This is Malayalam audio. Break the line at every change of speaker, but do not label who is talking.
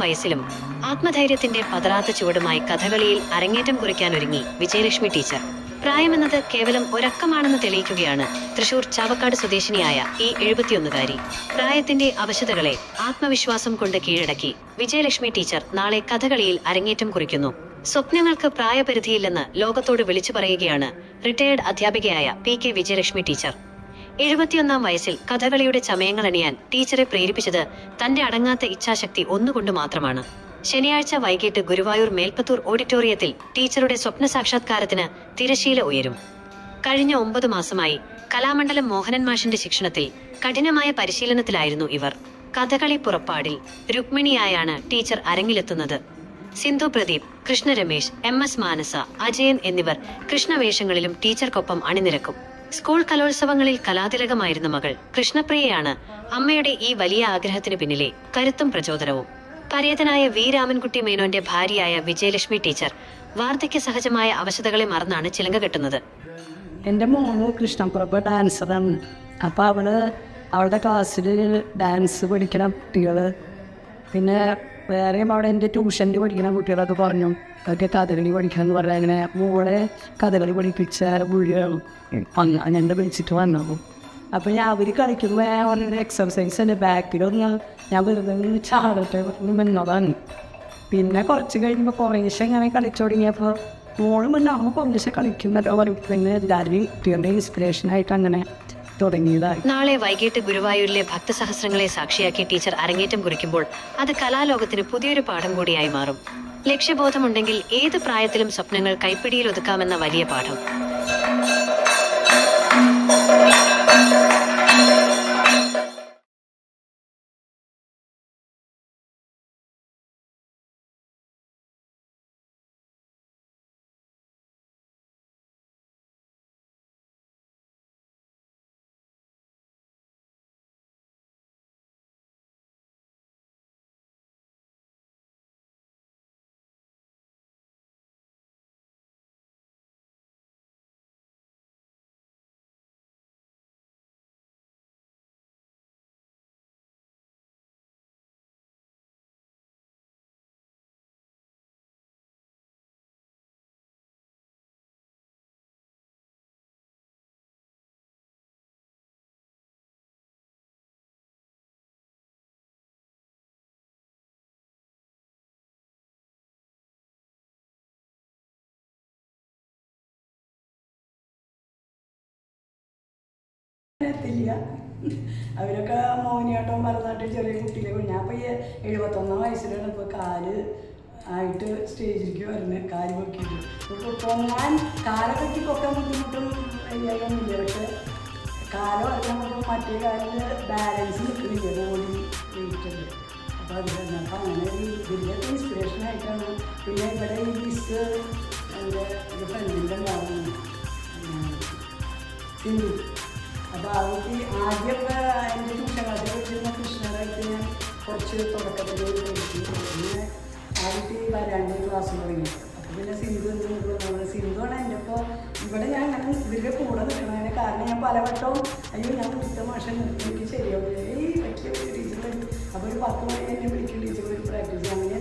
വയസ്സിലും ആത്മധൈര്യത്തിന്റെ പതറാത്ത ചുവടുമായി കഥകളിയിൽ അരങ്ങേറ്റം കുറിക്കാനൊരുങ്ങി വിജയലക്ഷ്മി ടീച്ചർ. പ്രായമെന്നത് കേവലം ഒരക്കമാണെന്ന് തെളിയിക്കുകയാണ് തൃശൂർ ചാവക്കാട് സ്വദേശിനിയായ ഈ 71കാരി. പ്രായത്തിന്റെ അവശതകളെ ആത്മവിശ്വാസം കൊണ്ട് കീഴടക്കി വിജയലക്ഷ്മി ടീച്ചർ നാളെ കഥകളിയിൽ അരങ്ങേറ്റം കുറിക്കുന്നു. സ്വപ്നങ്ങൾക്ക് പ്രായപരിധിയില്ലെന്ന് ലോകത്തോട് വിളിച്ചു പറയുകയാണ് റിട്ടയേർഡ് അധ്യാപികയായ PK വിജയലക്ഷ്മി ടീച്ചർ. 71 വയസ്സിൽ കഥകളിയുടെ ചമയങ്ങളണിയാൻ ടീച്ചറെ പ്രേരിപ്പിച്ചത് തന്റെ അടങ്ങാത്ത ഇച്ഛാശക്തി ഒന്നുകൊണ്ട് മാത്രമാണ്. ശനിയാഴ്ച വൈകിട്ട് ഗുരുവായൂർ മേൽപ്പത്തൂർ ഓഡിറ്റോറിയത്തിൽ ടീച്ചറുടെ സ്വപ്ന സാക്ഷാത്കാരത്തിന് തിരശീല ഉയരും. കഴിഞ്ഞ 9 മാസമായി കലാമണ്ഡലം മോഹനൻ മാഷിന്റെ ശിക്ഷണത്തിൽ കഠിനമായ പരിശീലനത്തിലായിരുന്നു ഇവർ. കഥകളി പുറപ്പാടിൽ രുക്മിണിയായാണ് ടീച്ചർ അരങ്ങിലെത്തുന്നത്. സിന്ധു പ്രദീപ്, കൃഷ്ണ രമേശ്, MS മാനസ, അജയൻ എന്നിവർ കൃഷ്ണവേഷങ്ങളിലും ടീച്ചർക്കൊപ്പം അണിനിരക്കും. സ്കൂൾ കലോത്സവങ്ങളിൽ കലാതിലകമായിരുന്ന മകൾ കൃഷ്ണപ്രിയയാണ് അമ്മയുടെ ഈ വലിയ ആഗ്രഹത്തിന് പിന്നിലെ കരുത്തും പ്രചോദനവും. പരേതനായ V രാമൻകുട്ടി മേനോന്റെ ഭാര്യയായ വിജയലക്ഷ്മി ടീച്ചർ വാർദ്ധക്യ സഹജമായ അവശതകളെ മറന്നാണ് ചിലങ്ക കെട്ടുന്നത്.
എൻ്റെ മോന് കൃഷ്ണപ്രഭ ഡാൻസറാണ്. അപ്പോൾ അവളുടെ ക്ലാസ്സിൽ ഡാൻസ് പഠിക്കുന്ന കുട്ടികൾ, പിന്നെ വേറെയും അവിടെ എൻ്റെ ട്യൂഷനിൽ പഠിക്കുന്ന കുട്ടികളൊക്കെ പറഞ്ഞു അവർക്ക് കഥകളി പഠിക്കാമെന്ന് പറഞ്ഞാൽ അങ്ങനെ മോളെ കഥകളി പഠിപ്പിച്ച വീഴുകയാണ് ഞണ്ട് വിളിച്ചിട്ട് വന്നു. അപ്പോൾ ഞാൻ അവർ കളിക്കുമ്പോൾ അവരുടെ എക്സർസൈസ് എൻ്റെ ബാക്കിലൊന്ന് ഞാൻ വെറുതെ ചാടട്ടെ വന്നതാണ്. പിന്നെ കുറച്ച് കഴിയുമ്പോൾ കുറേശ്ശെ ഇങ്ങനെ കളിച്ചു തുടങ്ങിയപ്പോൾ മോളും പിന്നെ അമ്മ കുറേശ്ശെ കളിക്കുന്നല്ലോ പറയും. പിന്നെ എല്ലാവരും കുട്ടികളുടെ ഇൻസ്പിറേഷനായിട്ട് അങ്ങനെ തുടങ്ങിയതായി.
നാളെ വൈകിട്ട് ഗുരുവായൂരിലെ ഭക്തസഹസ്രങ്ങളെ സാക്ഷിയാക്കി ടീച്ചർ അരങ്ങേറ്റം കുറിക്കുമ്പോൾ അത് കലാലോകത്തിന് പുതിയൊരു പാഠം കൂടിയായി മാറും. ലക്ഷ്യബോധമുണ്ടെങ്കിൽ ഏത് പ്രായത്തിലും സ്വപ്നങ്ങൾ കൈപ്പിടിയിൽ ഒതുക്കാമെന്ന വലിയ പാഠം.
ില്ല അവരൊക്കെ മോഹിനിയാട്ടം ഭരതനാട്യം ചെറിയ കുട്ടികളെ ഞാൻ ഇപ്പോൾ 71 വയസ്സിലാണ് ഇപ്പോൾ കാല് ആയിട്ട് സ്റ്റേജിലേക്ക് വരുന്നത്. കാല് പൊക്കിയിട്ട് ഇപ്പോൾ പൊങ്ങാൻ കാലൊക്കെ പൊക്കാൻ ബുദ്ധിമുട്ടും വയ്യാതൊന്നുമില്ല. പക്ഷെ കാലം അറിയാൻ മറ്റേ കാലിൽ ബാലൻസ് നിൽക്കുന്നില്ല, ബോഡി വെയിറ്റുണ്ട്. അപ്പോൾ അത് തന്നെ അപ്പോൾ അങ്ങനെ ഒരു വലിയ ഇൻസ്പിറേഷനായിട്ടാണ്. പിന്നെ ഇവിടെ ഈ മിസ് എൻ്റെ ഒരു ഫ്രണ്ടിൻ്റെ ഉണ്ടാവുന്നു സിന്ധു. അപ്പോൾ ആ കുട്ടി ആദ്യമൊക്കെ എൻ്റെ ട്യൂഷൻ ക്ലാസ്സിൽ പഠിച്ചിരുന്ന കൃഷ്ണനായിട്ട് ഞാൻ കുറച്ച് തുടക്കത്തിൽ പഠിച്ചു. പിന്നെ ആ കുട്ടി വരാണ്ട് ക്ലാസ് തുടങ്ങി. അപ്പോൾ പിന്നെ സിന്ധു സിന്ധുവാണ് എൻ്റെ ഇപ്പോൾ ഇവിടെ ഞാൻ അങ്ങനെ ഇവരുടെ കൂടെ നിൽക്കണതിന് കാരണം ഞാൻ പലവട്ടവും അയ്യോ ഞാൻ വിളിച്ച മാഷം എനിക്ക് ശരിയാവില്ല ഈ പറ്റിയ ടീച്ചർ. അപ്പോൾ ഒരു 10 മണി എന്നെ വിളിക്കും ടീച്ചർ ഒരു പ്രാക്ടീസ്. അങ്ങനെ